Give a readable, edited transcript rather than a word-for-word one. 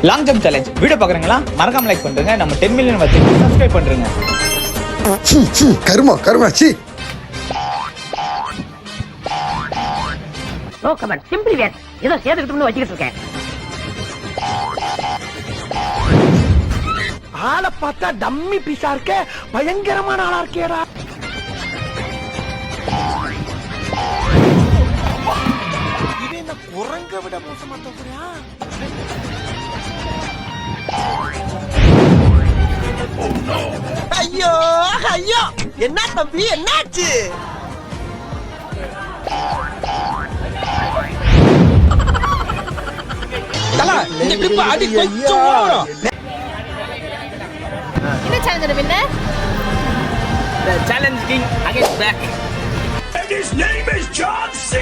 Long jump challenge video பாக்குறீங்களா? மறக்காம like பண்றீங்க. நம்ம 10 மில்லியன் வச்சு சப்ஸ்கிரைப் பண்றீங்க. கருமா கருமா சி. நோ கமெண்ட், சிம்பிளி வேட். ஏதோ சேதுக்கிட்டு வச்சிட்டு இருக்கேன். ஆளை பார்த்தா டம்மி பீஸா இருக்க, பயங்கரமான ஆளா இருக்கேடா. இவன் இந்த குரங்க விட மோசமா தோக்குறியா? ஐயோ ஐயோ, என்ன தம்பி என்னாச்சு? இந்த டிப் அடி கொஞ்சம் ஓவரா. என்ன challenge winner? The challenge king against back. And his name is John C.